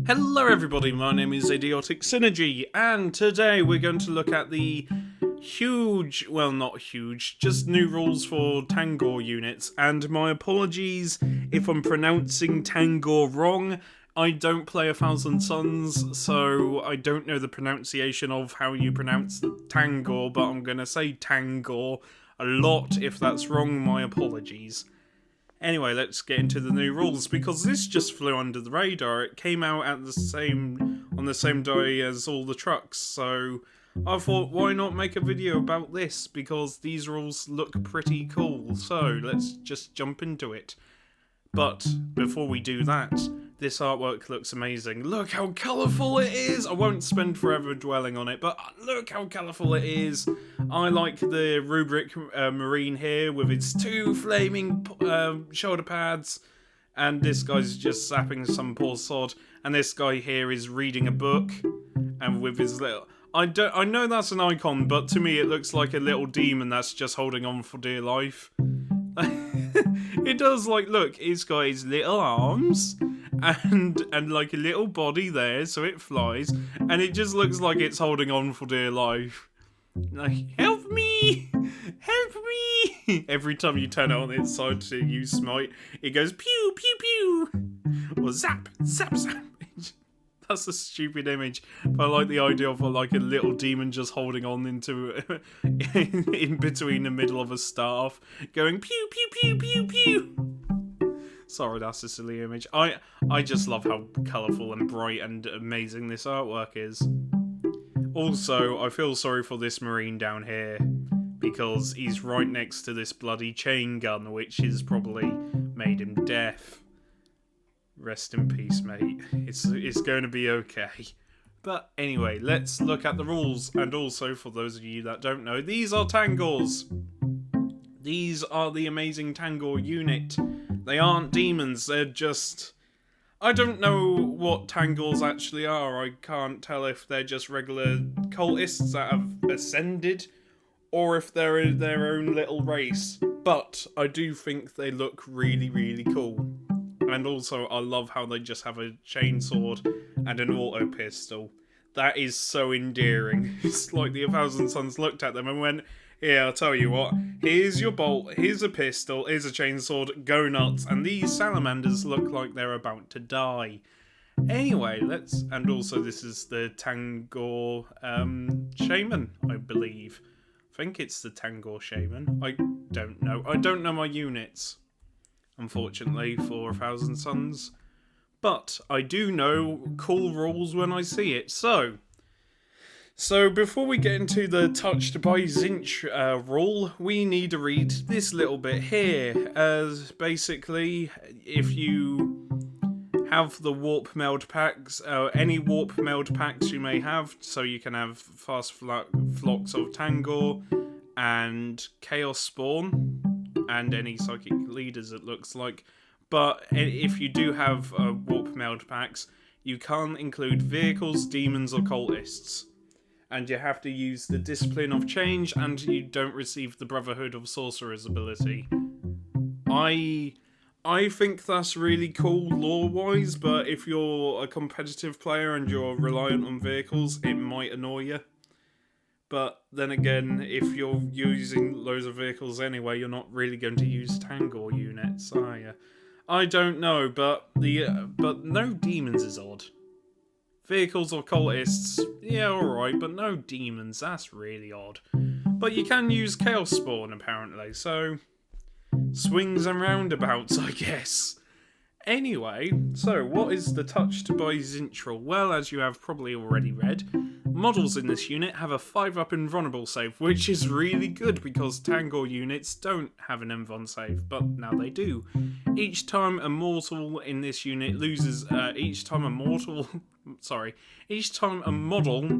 Hello everybody, my name is Idiotic Synergy, and today we're going to look at the huge, well not huge, just new rules for Tzaangor units, and my apologies if I'm pronouncing Tzaangor wrong. I don't play 1000 Suns, so I don't know the pronunciation of how you pronounce Tzaangor, but I'm going to say Tzaangor a lot. If that's wrong, my apologies. Anyway, let's get into the new rules, because this just flew under the radar. It came out at on the same day as all the trucks, so I thought, why not make a video about this, because these rules look pretty cool. So let's just jump into it. But before we do that, this artwork looks amazing. Look how colourful it is! I won't spend forever dwelling on it, but look how colourful it is. I like the rubric marine here with its two flaming shoulder pads, and this guy's just zapping some poor sod, and this guy here is reading a book, and with his little... I know that's an icon, but to me it looks like a little demon that's just holding on for dear life. It does, like, look, it's got his little arms and like a little body there, so it flies, and it just looks like it's holding on for dear life. Like, help me! Help me! Every time you turn it on its side to use smite, it goes pew pew pew, or zap zap zap. That's a stupid image, but I like the idea of like a little demon just holding on into in between the middle of a staff, going pew pew pew pew pew. Sorry, that's a silly image. I just love how colourful and bright and amazing this artwork is. Also, I feel sorry for this marine down here, because he's right next to this bloody chain gun, which has probably made him deaf. Rest in peace, mate. It's going to be okay. But anyway, let's look at the rules. And also, for those of you that don't know, these are Tzaangors. These are the amazing Tzaangor unit. They aren't demons, they're just... I don't know what Tzaangors actually are. I can't tell if they're just regular cultists that have ascended, or if they're their own little race. But I do think they look really, really cool. And also, I love how they just have a chainsword and an auto pistol. That is so endearing. It's like the 1000 Suns looked at them and went, "Here, I'll tell you what. Here's your bolt, here's a pistol, here's a chainsword, go nuts." And these salamanders look like they're about to die. Anyway, and also this is the Tzaangor Shaman, I believe. I think it's the Tzaangor Shaman. I don't know. I don't know my units, unfortunately, for 1000 Suns. But I do know cool rules when I see it. So before we get into the touched by Zinch rule, we need to read this little bit here. As basically, if you have the warp meld packs, any warp meld packs you may have, so you can have fast flocks of Tzaangor and chaos spawn, and any psychic leaders, it looks like. But if you do have warp meld packs, you can't include vehicles, demons, or cultists. And you have to use the Discipline of Change, and you don't receive the Brotherhood of Sorcerers ability. I think that's really cool lore-wise, but if you're a competitive player and you're reliant on vehicles, it might annoy you. But then again, if you're using loads of vehicles anyway, you're not really going to use Tzaangor units, are you? I don't know, but no demons is odd. Vehicles or cultists, yeah, alright, but no demons, that's really odd. But you can use Chaos Spawn, apparently, so... swings and roundabouts, I guess. Anyway, so what is the touched by Zintril? Well, as you have probably already read, models in this unit have a 5-up invulnerable save, which is really good because Tzaangor units don't have an invuln save, but now they do. Each time a mortal in this unit loses, each time a model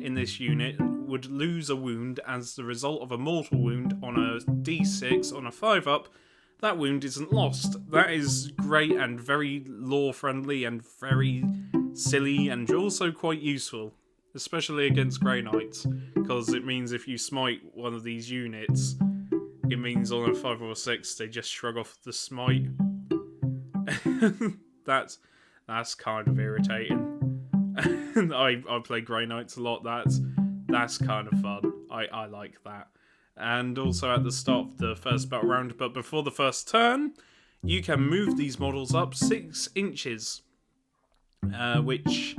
in this unit would lose a wound as the result of a mortal wound on a d6 on a 5-up, that wound isn't lost. That is great and very lore-friendly and very silly and also quite useful, especially against Grey Knights, because it means if you smite one of these units, it means on a 5 or 6 they just shrug off the smite. That's kind of irritating. I play Grey Knights a lot. That's kind of fun. I like that. And also at the start of the first battle round, but before the first turn, you can move these models up 6 inches, which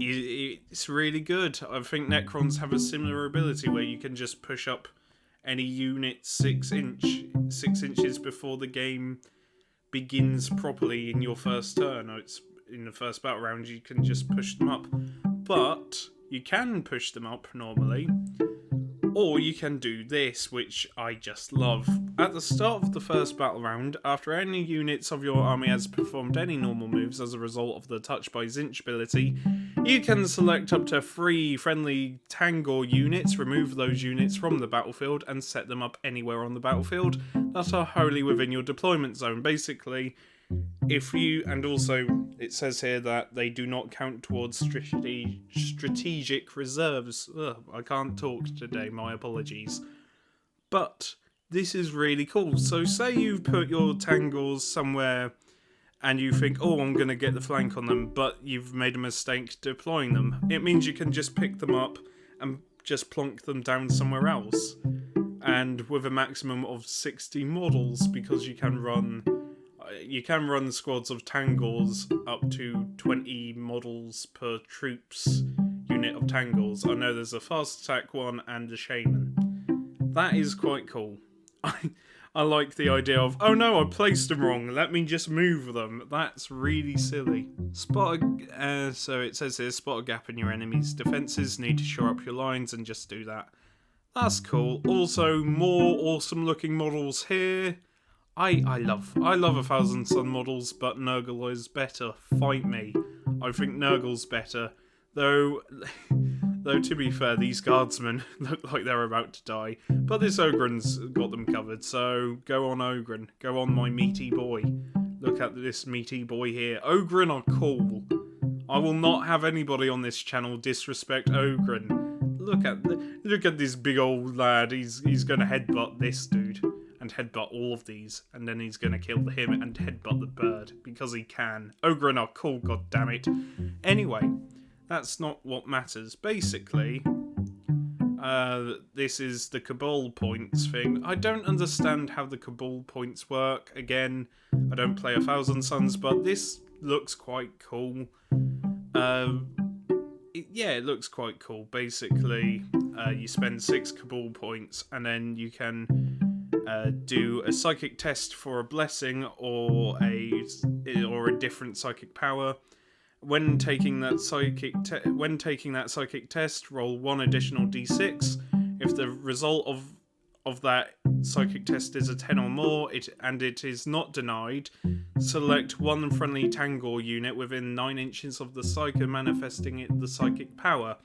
it's really good. I think Necrons have a similar ability where you can just push up any unit 6 inches before the game begins properly in your first turn. It's in the first battle round, you can just push them up, but you can push them up normally. Or you can do this, which I just love. At the start of the first battle round, after any units of your army has performed any normal moves as a result of the Touch by Tzaangor ability, you can select up to 3 friendly Tzaangor units, remove those units from the battlefield, and set them up anywhere on the battlefield that are wholly within your deployment zone. Basically, if you, and also it says here that they do not count towards strategic reserves. Ugh, I can't talk today, my apologies. But this is really cool. So say you've put your Tzaangors somewhere and you think, oh, I'm going to get the flank on them, but you've made a mistake deploying them. It means you can just pick them up and just plonk them down somewhere else. And with a maximum of 60 models, because you can run squads of Tzaangors up to 20 models per troops unit of Tzaangors. I know there's a fast attack one and a shaman. That is quite cool. I like the idea of, oh no, I placed them wrong, let me just move them. That's really silly. So it says here, spot a gap in your enemy's defences, need to shore up your lines, and just do that. That's cool. Also, more awesome looking models here. I love 1,000 Sun models, but Nurgle is better. Fight me. I think Nurgle's better. Though to be fair, these guardsmen look like they're about to die. But this Ogryn's got them covered, so go on Ogryn. Go on, my meaty boy. Look at this meaty boy here. Ogryn are cool. I will not have anybody on this channel disrespect Ogryn. Look at this big old lad. He's gonna headbutt this dude. And headbutt all of these, and then he's going to kill him and headbutt the bird, because he can. Ogryn are cool, goddammit. Anyway, that's not what matters. Basically, this is the Kabal Points thing. I don't understand how the Kabal Points work. Again, I don't play 1,000 Suns, but this looks quite cool. It looks quite cool. Basically, you spend 6 Kabal Points, and then you can do a psychic test for a blessing or a different psychic power. When taking that psychic test, roll 1 additional d6. If the result of that psychic test is a 10 or more, and it is not denied, select 1 friendly Tzaangor unit within 9 inches of the psyker manifesting the psychic power.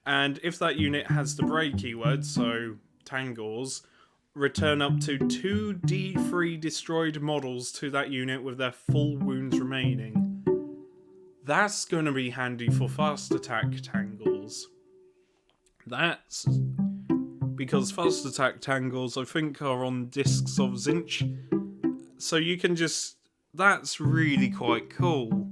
And if that unit has the Bray keyword, so Tzaangors, return up to 2 D3 destroyed models to that unit with their full wounds remaining. That's going to be handy for fast attack Tzaangors. That's because fast attack Tzaangors, I think, are on discs of Tzeentch. So you can just... That's really quite cool.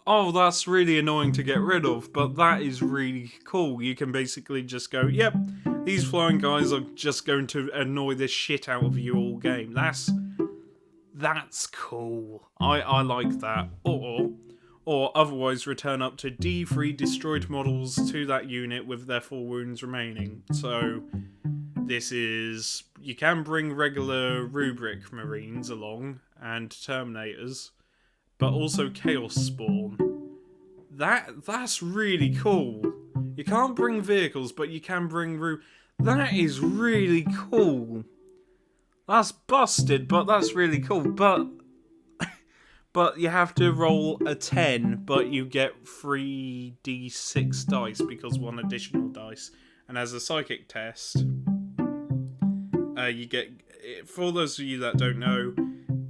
Oh, that's really annoying to get rid of, but that is really cool. You can basically just go, yep, these flying guys are just going to annoy the shit out of you all game. That's cool. I like that. Or otherwise return up to D3 destroyed models to that unit with their full wounds remaining. So this is... You can bring regular Rubric Marines along and Terminators, but also Chaos Spawn. That's really cool. You can't bring vehicles, but you can bring That is really cool. That's busted, but that's really cool. But you have to roll a 10, but you get 3d6 dice because 1 additional dice. And as a psychic test, you get... For those of you that don't know,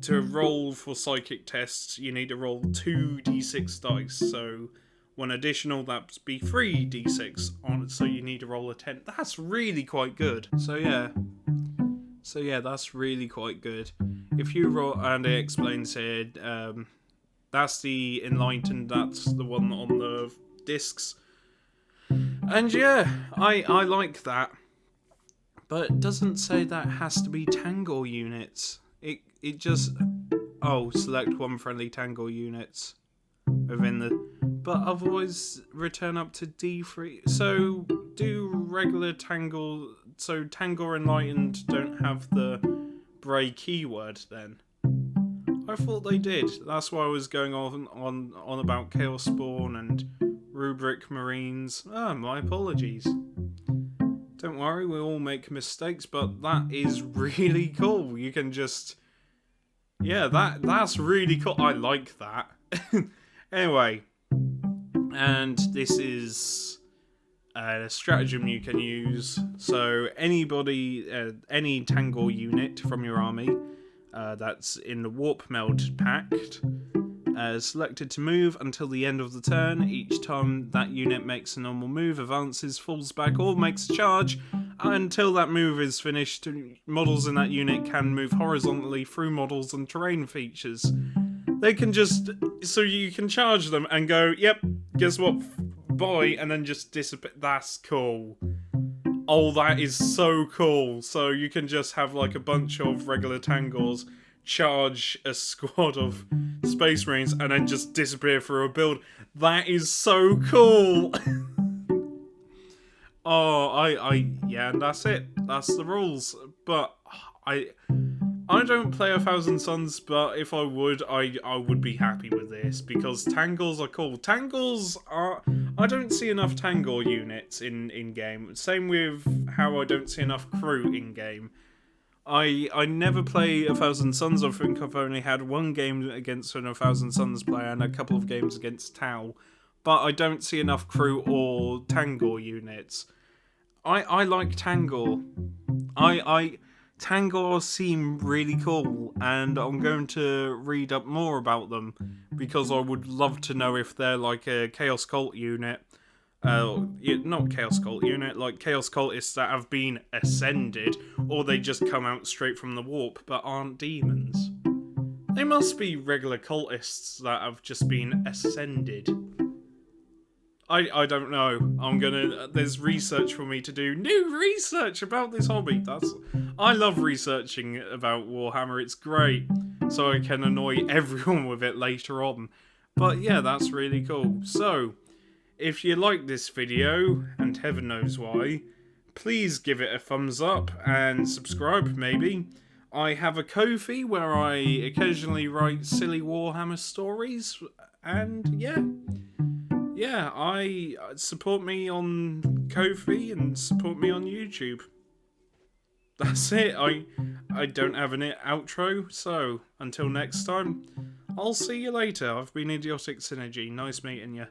to roll for psychic tests, you need to roll 2d6 dice. So 1 additional, that'd be 3d6 on. So you need to roll a 10. That's really quite good. So yeah, that's really quite good. If you roll, and it explains here, that's the Enlightened. That's the one on the discs. And yeah, I like that. But it doesn't say that has to be Tzaangor units. It just... Oh, select one friendly Tzaangor units within the... But otherwise return up to D3. So do regular Tzaangor... So Tzaangor Enlightened don't have the Bray keyword then? I thought they did. That's why I was going on about Chaos Spawn and Rubric Marines. My apologies. Don't worry, we all make mistakes, but that is really cool. You can just... Yeah, that's really cool. I like that. Anyway, and this is a stratagem you can use. So anybody, any Tzaangor unit from your army that's in the Warp Meld Pact, selected to move until the end of the turn. Each time that unit makes a normal move, advances, falls back, or makes a charge, until that move is finished, models in that unit can move horizontally through models and terrain features. They can just... So you can charge them and go, yep, guess what, bye, and then just disappear. That's cool. Oh, that is so cool. So you can just have like a bunch of regular Tzaangors charge a squad of Space Marines and then just disappear through a build. That is so cool. Yeah, and that's it. That's the rules. But I don't play 1,000 Suns, but if I would be happy with this because Tzaangors are cool. Tzaangors are... I don't see enough Tzaangor units in game. Same with how I don't see enough crew in game. I never play 1,000 Suns. I think I've only had one game against an 1,000 Suns player and a couple of games against Tau. But I don't see enough crew or Tzaangor units. I like Tzaangor. Tzaangor seem really cool, and I'm going to read up more about them because I would love to know if they're like a Chaos Cult unit. Not Chaos Cult unit, like Chaos Cultists that have been ascended, or they just come out straight from the warp but aren't demons. They must be regular cultists that have just been ascended. I don't know. There's research for me to do. New research about this hobby. I love researching about Warhammer. It's great. So I can annoy everyone with it later on. But yeah, that's really cool. So, if you like this video, and heaven knows why, please give it a thumbs up and subscribe maybe. I have a Ko-fi where I occasionally write silly Warhammer stories, and yeah, I support me on Ko-fi and support me on YouTube. That's it. I don't have an outro, so until next time, I'll see you later. I've been Idiotic Synergy. Nice meeting you.